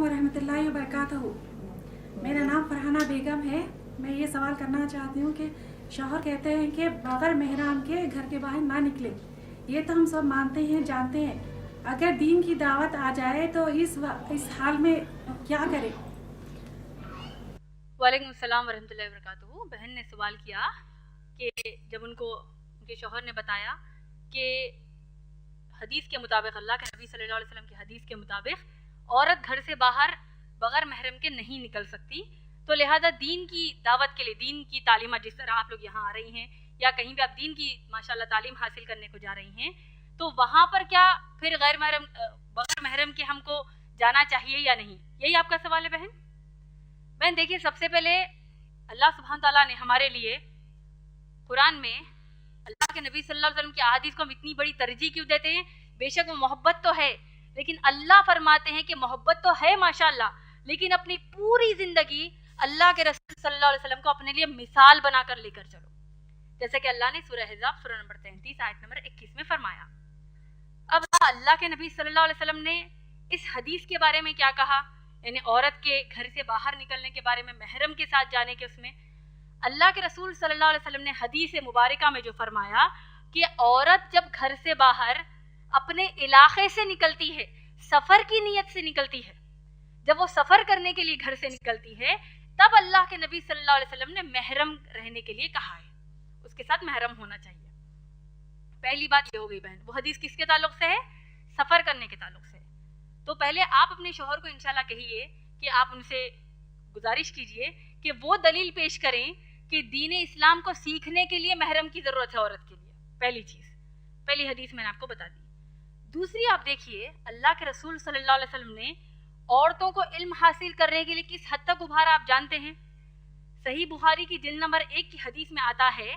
वरहमतुल्लाहि वबरकातुहू। मेरा नाम फरहाना बेगम है। मैं ये सवाल करना चाहती हूँ कि शौहर कहते हैं कि बगैर मेहराम के घर के बाहर ना निकले। ये तो हम सब मानते हैं, जानते हैं। अगर दीन की दावत आ जाए तो इस हाल में क्या करें? वालेकुम सलाम वरहमतुल्लाहि वबरकातुहू। बहन ने सवाल किया कि जब उनके शौहर ने बताया कि हदीस के मुताबिक, अल्लाह के नबी सल्लल्लाहु अलैहि वसल्लम की हदीस के मुताबिक औरत घर से बाहर बगैर महरम के नहीं निकल सकती, तो लिहाजा दीन की दावत के लिए, दीन की तालीमात, जिस तरह आप लोग यहाँ आ रही हैं या कहीं भी आप दीन की माशाल्लाह तालीम हासिल करने को जा रही हैं, तो वहाँ पर क्या फिर बगैर महरम के हमको जाना चाहिए या नहीं? यही आपका सवाल है बहन। देखिए, सबसे पहले अल्लाह सुब्हान ताला ने हमारे लिए कुरान में अल्लाह के नबी सल्लल्लाहु अलैहि वसल्लम की अहादीस को हम इतनी बड़ी तरजीह क्यों देते हैं? बेशक वो मोहब्बत तो है, लेकिन अल्लाह फरमाते हैं कि मोहब्बत तो है माशाल्लाह, लेकिन अपनी पूरी जिंदगी अल्लाह के रसूल सल्लल्लाहु अलैहि वसल्लम को अपने लिए मिसाल बनाकर लेकर चलो। जैसे कि अल्लाह ने सूरह अहज़ाब सूरह नंबर 33 आयत नंबर 21 में फरमाया। अब अल्लाह के नबी सल्लल्लाहु अलैहि वसल्लम ने इस हदीस के बारे में क्या कहा, यानी औरत के घर से बाहर निकलने के बारे में, महरम के साथ जाने के, उसमें अल्लाह के रसूल सल्लल्लाहु अलैहि वसल्लम ने हदीस मुबारका में जो फरमाया कि औरत जब घर से बाहर अपने इलाके से निकलती है, सफर की नीयत से निकलती है, जब वो सफर करने के लिए घर से निकलती है, तब अल्लाह के नबी सल्लल्लाहु अलैहि वसल्लम ने महरम रहने के लिए कहा है, उसके साथ महरम होना चाहिए। पहली बात ये हो गई बहन। वो हदीस किसके ताल्लुक से है? सफर करने के ताल्लुक से। तो पहले आप अपने शौहर को इंशाल्लाह कहिए कि आप उनसे गुजारिश कीजिए कि वो दलील पेश करें कि दीन इस्लाम को सीखने के लिए महरम की जरूरत है औरत के लिए। पहली चीज, पहली हदीस मैंने आपको बता दी। दूसरी, आप देखिए अल्लाह के रसूल सल्लल्लाहु अलैहि वसल्लम ने औरतों को इल्म हासिल करने के लिए किस हद तक उभारा, आप जानते हैं। सही बुखारी की जिल्द नंबर 1 की हदीस में आता है,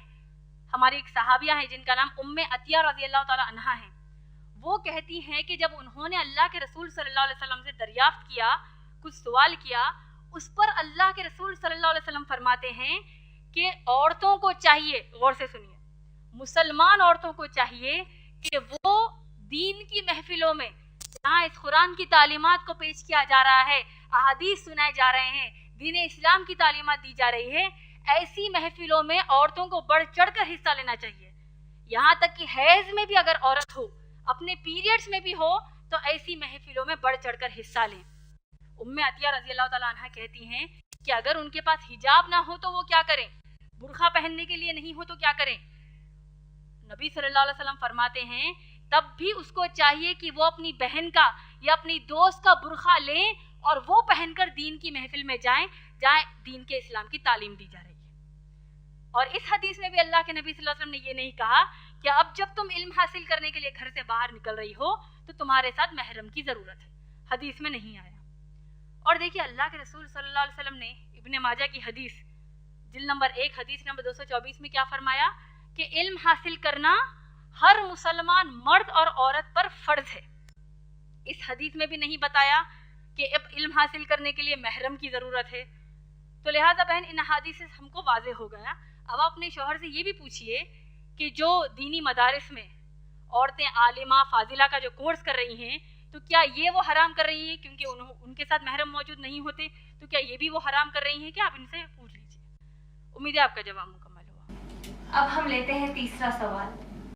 हमारी एक सहाबिया है जिनका नाम उम्मे अतिया रज़ी अल्लाह ताला अन्हा है। वो कहती हैं कि जब उन्होंने अल्लाह के रसूल सल्लल्लाहु अलैहि वसल्लम से दरियाफ्त किया, कुछ सवाल किया, उस पर अल्लाह के रसूल सल्लल्लाहु अलैहि वसल्लम फरमाते हैं कि औरतों को चाहिए, गौर से सुनिए, मुसलमान औरतों को चाहिए कि वो दीन की महफिलों में, जहाँ इस कुरान की तालीमात को पेश किया जा रहा है, अहादीस सुनाए जा रहे हैं, दीन इस्लाम की तालीमात दी जा रही है, ऐसी महफिलों में औरतों को बढ़ चढ़ कर हिस्सा लेना चाहिए। यहाँ तक कि हैज में भी अगर औरत हो, अपने पीरियड्स में भी हो, तो ऐसी महफिलों में बढ़ चढ़ कर हिस्सा लें। उम्मे अतिया रज़ी अल्लाह ताला अन्हा कहती हैं कि अगर उनके पास हिजाब ना हो तो वो क्या करें, बुर्खा पहनने के लिए नहीं हो तो क्या करें? नबी सल्लल्लाहु अलैहि वसल्लम फरमाते हैं तब भी उसको चाहिए कि वो अपनी बहन का या अपनी दोस्त का बुर्खा लें और वो पहनकर दीन की महफिल में जाएं, जहां दीन के इस्लाम की तालीम दी जा रही है। और इस हदीस में भी अल्लाह के नबी सल्लल्लाहु अलैहि वसल्लम ने ये नहीं कहा कि अब जब तुम इल्म हासिल करने के लिए घर से बाहर निकल रही हो तो तुम्हारे साथ महरम की जरूरत है, हदीस में नहीं आया। और देखिए अल्लाह के रसूल सल्लल्लाहु अलैहि वसल्लम ने इब्ने माजा की हदीस जिल्द नंबर 1 हदीस नंबर 224 में क्या फरमाया कि इल्म हासिल करना हर मुसलमान मर्द और औरत पर फर्ज है। इस हदीस में भी नहीं बताया कि अब इल्म हासिल करने के लिए महरम की जरूरत है। तो लिहाजा बहन, इन हदीस से हमको वाज़े हो गया। अब आप अपने शौहर से ये भी पूछिए कि जो दीनी मदारिस में औरतें आलिमा फाजिला का जो कोर्स कर रही हैं, तो क्या ये वो हराम कर रही हैं क्योंकि उनके साथ महरम मौजूद नहीं होते? तो क्या ये भी वो हराम कर रही हैं? कि आप इनसे पूछ लीजिए। उम्मीद है आपका जवाब मुकम्मल हुआ। अब हम लेते हैं तीसरा सवाल।